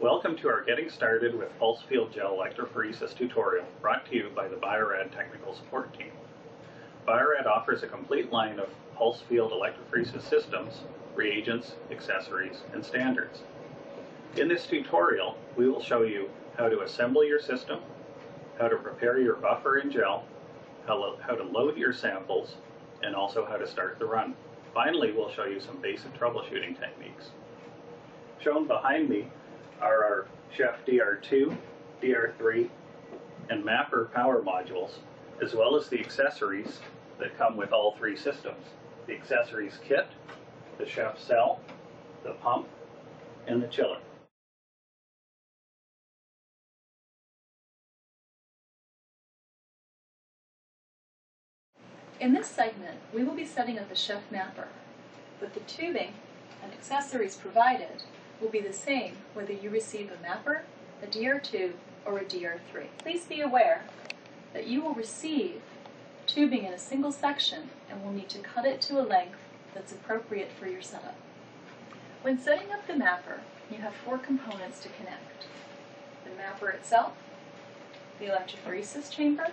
Welcome to our Getting Started with Pulse Field Gel Electrophoresis tutorial brought to you by the Bio-Rad Technical Support Team. Bio-Rad offers a complete line of pulse field electrophoresis systems, reagents, accessories, and standards. In this tutorial, we will show you how to assemble your system, how to prepare your buffer and gel, how to load your samples, and also how to start the run. Finally, we'll show you some basic troubleshooting techniques. Shown behind me are our Chef DR2, DR3, and Mapper power modules, as well as the accessories that come with all three systems. The accessories kit, the Chef cell, the pump, and the chiller. In this segment, we will be setting up a Chef Mapper, but the tubing and accessories provided will be the same whether you receive a Mapper, a DR2, or a DR3. Please be aware that you will receive tubing in a single section and will need to cut it to a length that's appropriate for your setup. When setting up the Mapper, you have four components to connect: the Mapper itself, the electrophoresis chamber,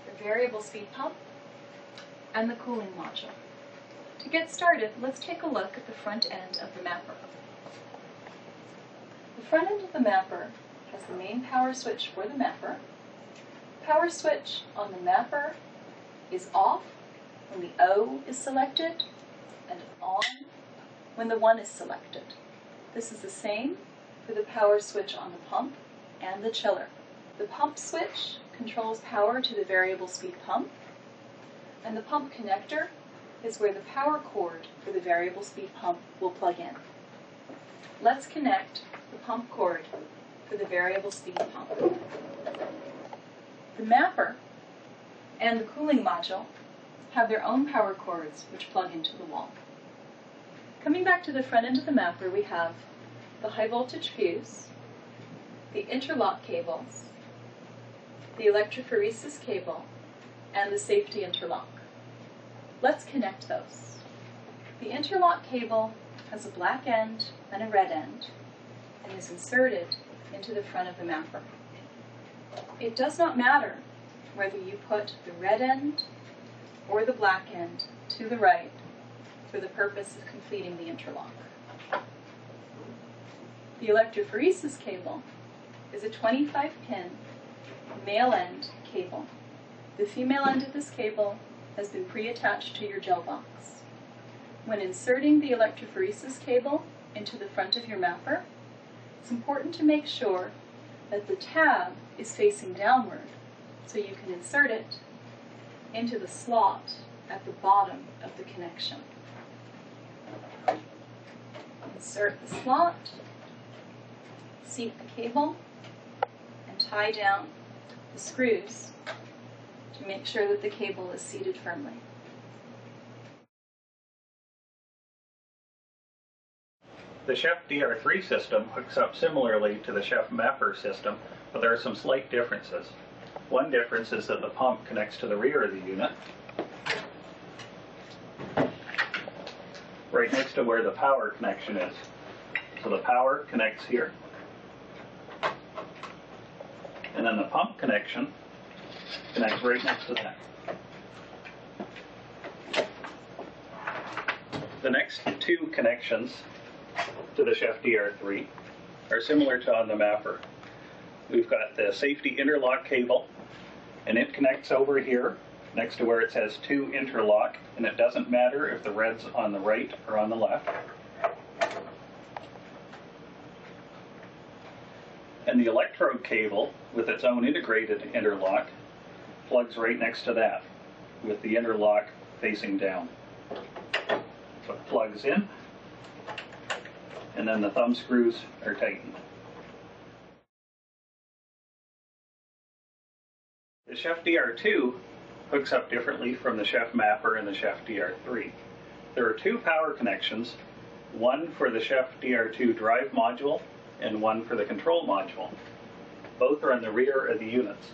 the variable speed pump, and the cooling module. To get started, let's take a look at the front end of the Mapper. The front end of the Mapper has the main power switch for the Mapper. The power switch on the Mapper is off when the O is selected and on when the 1 is selected. This is the same for the power switch on the pump and the chiller. The pump switch controls power to the variable speed pump, and the pump connector is where the power cord for the variable speed pump will plug in. Let's connect the pump cord for the variable speed pump. The Mapper and the cooling module have their own power cords which plug into the wall. Coming back to the front end of the Mapper, we have the high voltage fuse, the interlock cables, the electrophoresis cable, and the safety interlock. Let's connect those. The interlock cable has a black end and a red end and is inserted into the front of the Mapper. It does not matter whether you put the red end or the black end to the right for the purpose of completing the interlock. The electrophoresis cable is a 25-pin male end cable. The female end of this cable has been pre-attached to your gel box. When inserting the electrophoresis cable into the front of your Mapper, it's important to make sure that the tab is facing downward so you can insert it into the slot at the bottom of the connection. Insert the slot, seat the cable, and tie down the screws to make sure that the cable is seated firmly. The Chef DR3 system hooks up similarly to the Chef Mapper system, but there are some slight differences. One difference is that the pump connects to the rear of the unit, right next to where the power connection is. So the power connects here. And then the pump connection connects right next to that. The next two connections to the Chef DR3 are similar to on the Mapper. We've got the safety interlock cable, and it connects over here next to where it says to interlock, and it doesn't matter if the red's on the right or on the left. And the electrode cable, with its own integrated interlock, plugs right next to that, with the interlock facing down. So it plugs in, and then the thumb screws are tightened. The Chef DR2 hooks up differently from the Chef Mapper and the Chef DR3. There are two power connections, one for the Chef DR2 drive module and one for the control module. Both are on the rear of the units.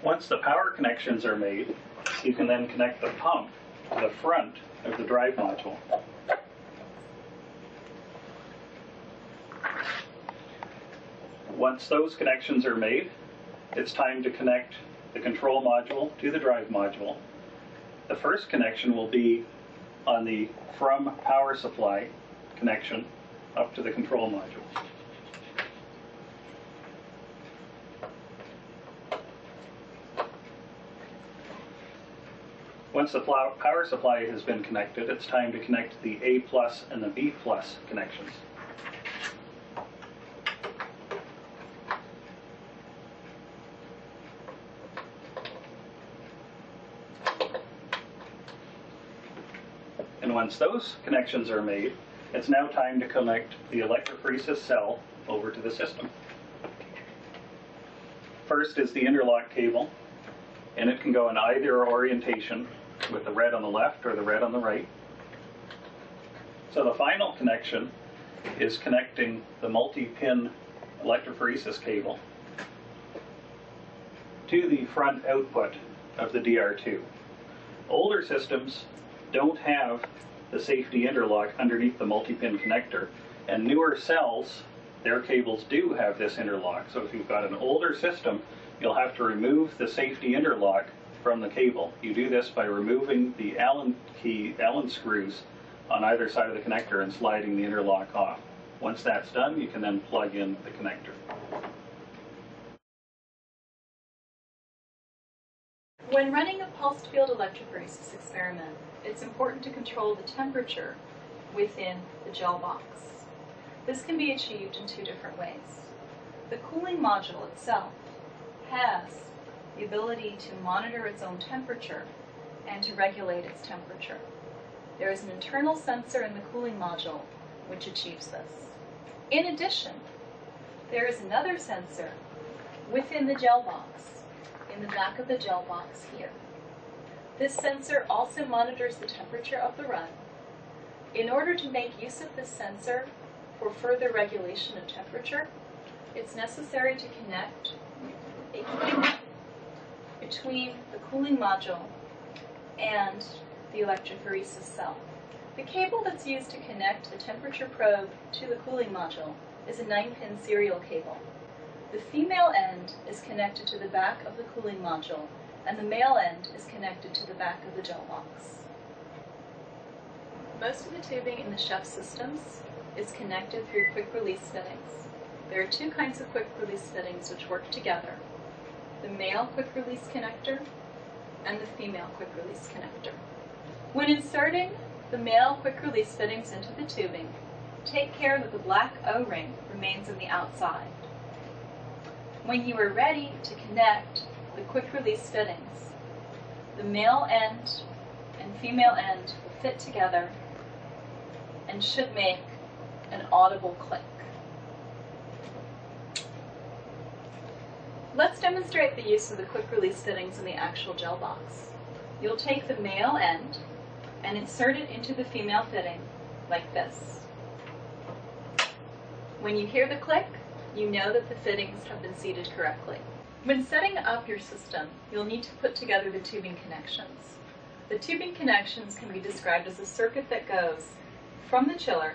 Once the power connections are made, you can then connect the pump to the front of the drive module. Once those connections are made, it's time to connect the control module to the drive module. The first connection will be on the from power supply connection up to the control module. Once the power supply has been connected, it's time to connect the A+ and the B+ connections. And once those connections are made, it's now time to connect the electrophoresis cell over to the system. First is the interlock cable, and it can go in either orientation, with the red on the left or the red on the right. So the final connection is connecting the multi-pin electrophoresis cable to the front output of the DR2. Older systems don't have the safety interlock underneath the multi-pin connector, and newer cells, their cables do have this interlock. So if you've got an older system, you'll have to remove the safety interlock from the cable. You do this by removing the Allen screws on either side of the connector and sliding the interlock off. Once that's done, you can then plug in the connector. When running a pulsed field electrophoresis experiment, it's important to control the temperature within the gel box. This can be achieved in two different ways. The cooling module itself has the ability to monitor its own temperature and to regulate its temperature. There is an internal sensor in the cooling module which achieves this. In addition, there is another sensor within the gel box, in the back of the gel box here. This sensor also monitors the temperature of the run. In order to make use of this sensor for further regulation of temperature, it's necessary to connect a cable between the cooling module and the electrophoresis cell. The cable that's used to connect the temperature probe to the cooling module is a 9-pin serial cable. The female end is connected to the back of the cooling module, and the male end is connected to the back of the gel box. Most of the tubing in the chef systems is connected through quick-release fittings. There are two kinds of quick-release fittings which work together: the male quick-release connector and the female quick-release connector. When inserting the male quick-release fittings into the tubing, take care that the black O-ring remains on the outside. When you are ready to connect the quick-release fittings, the male end and female end will fit together and should make an audible click. Let's demonstrate the use of the quick-release fittings in the actual gel box. You'll take the male end and insert it into the female fitting like this. When you hear the click, you know that the fittings have been seated correctly. When setting up your system, you'll need to put together the tubing connections. The tubing connections can be described as a circuit that goes from the chiller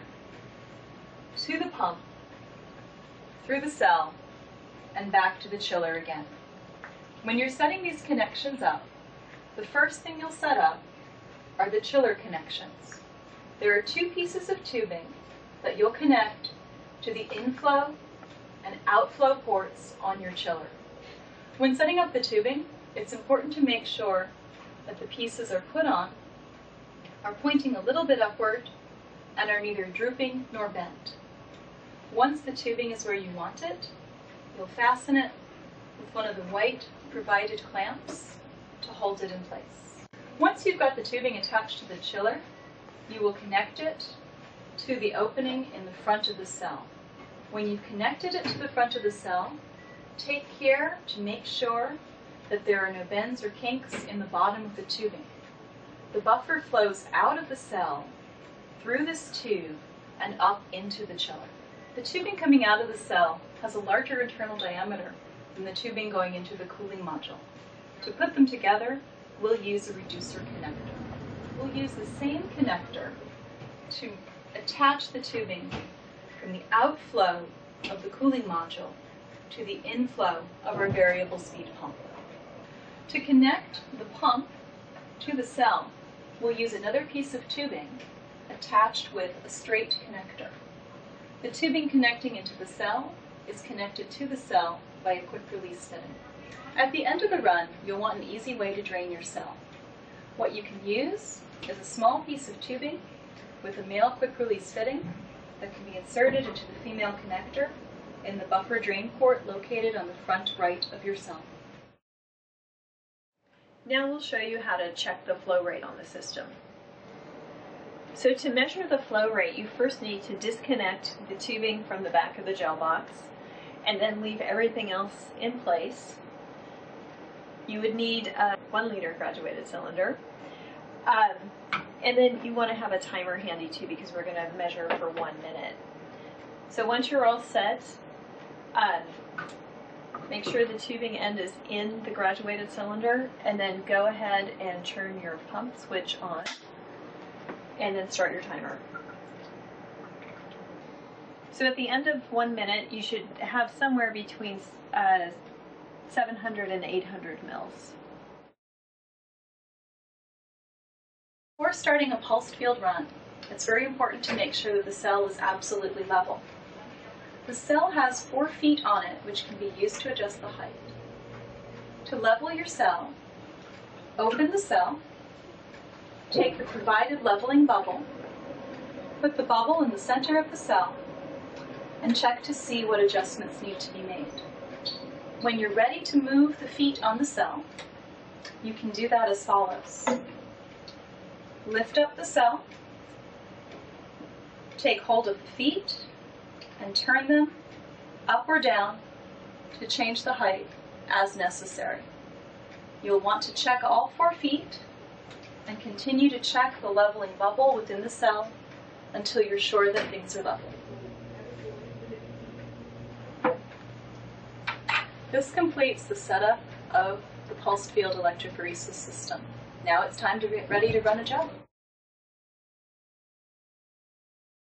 to the pump, through the cell, and back to the chiller again. When you're setting these connections up, the first thing you'll set up are the chiller connections. There are two pieces of tubing that you'll connect to the inflow and outflow ports on your chiller. When setting up the tubing, it's important to make sure that the pieces are put on, are pointing a little bit upward, and are neither drooping nor bent. Once the tubing is where you want it, you'll fasten it with one of the white provided clamps to hold it in place. Once you've got the tubing attached to the chiller, you will connect it to the opening in the front of the cell. When you've connected it to the front of the cell, take care to make sure that there are no bends or kinks in the bottom of the tubing. The buffer flows out of the cell through this tube and up into the chiller. The tubing coming out of the cell has a larger internal diameter than the tubing going into the cooling module. To put them together, we'll use a reducer connector. We'll use the same connector to attach the tubing from the outflow of the cooling module to the inflow of our variable speed pump. To connect the pump to the cell, we'll use another piece of tubing attached with a straight connector. The tubing connecting into the cell is connected to the cell by a quick release fitting. At the end of the run, you'll want an easy way to drain your cell. What you can use is a small piece of tubing with a male quick release fitting that can be inserted into the female connector in the buffer drain port located on the front right of your cell. Now we'll show you how to check the flow rate on the system. So to measure the flow rate, you first need to disconnect the tubing from the back of the gel box and then leave everything else in place. You would need a 1 liter graduated cylinder. And then you want to have a timer handy too, because we're going to measure for 1 minute. So once you're all set, make sure the tubing end is in the graduated cylinder, and then go ahead and turn your pump switch on, and then start your timer. So at the end of 1 minute, you should have somewhere between 700 and 800 mils. Before starting a pulsed field run, it's very important to make sure that the cell is absolutely level. The cell has 4 feet on it, which can be used to adjust the height. To level your cell, open the cell, take the provided leveling bubble, put the bubble in the center of the cell, and check to see what adjustments need to be made. When you're ready to move the feet on the cell, you can do that as follows. Lift up the cell, take hold of the feet, and turn them up or down to change the height as necessary. You'll want to check all 4 feet and continue to check the leveling bubble within the cell until you're sure that things are level. This completes the setup of the pulsed field electrophoresis system. Now it's time to get ready to run a job.